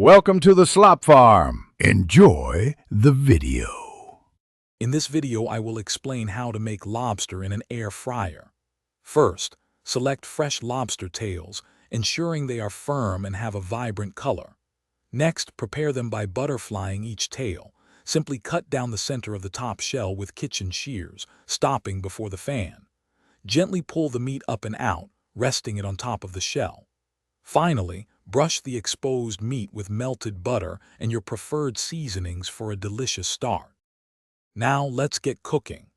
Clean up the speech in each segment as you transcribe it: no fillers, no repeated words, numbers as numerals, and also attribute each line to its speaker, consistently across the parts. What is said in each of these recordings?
Speaker 1: Welcome to the Slop Farm. Enjoy the video.
Speaker 2: In this video, I will explain how to make lobster in an air fryer. First, select fresh lobster tails, ensuring they are firm and have a vibrant color. Next, prepare them by butterflying each tail. Simply cut down the center of the top shell with kitchen shears, stopping before the fan. Gently pull the meat up and out, resting it on top of the shell. Finally, brush the exposed meat with melted butter and your preferred seasonings for a delicious start. Now let's get cooking.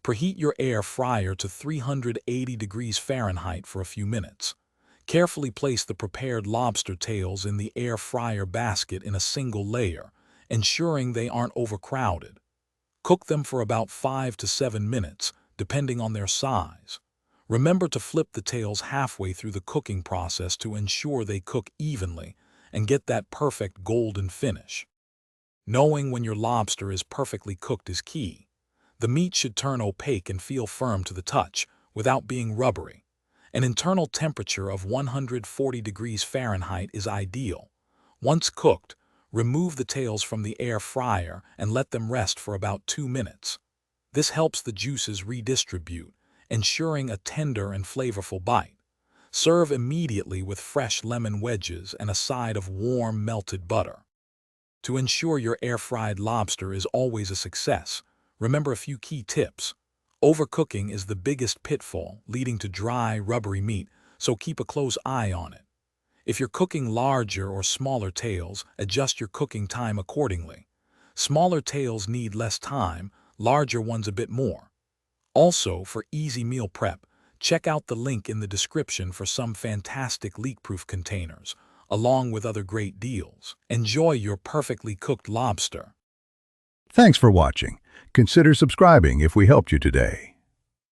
Speaker 2: Preheat your air fryer to 380 degrees Fahrenheit for a few minutes. Carefully place the prepared lobster tails in the air fryer basket in a single layer, ensuring they aren't overcrowded. Cook them for about 5 to 7 minutes, depending on their size. Remember to flip the tails halfway through the cooking process to ensure they cook evenly and get that perfect golden finish. Knowing when your lobster is perfectly cooked is key. The meat should turn opaque and feel firm to the touch without being rubbery. An internal temperature of 140 degrees Fahrenheit is ideal. Once cooked, remove the tails from the air fryer and let them rest for about 2 minutes. This helps the juices redistribute, ensuring a tender and flavorful bite. Serve immediately with fresh lemon wedges and a side of warm melted butter. To ensure your air-fried lobster is always a success, remember a few key tips. Overcooking is the biggest pitfall, leading to dry, rubbery meat, so keep a close eye on it. If you're cooking larger or smaller tails, adjust your cooking time accordingly. Smaller tails need less time, larger ones a bit more. Also, for easy meal prep, check out the link in the description for some fantastic leak-proof containers, along with other great deals. Enjoy your perfectly cooked lobster.
Speaker 1: Thanks for watching. Consider subscribing if we helped you today.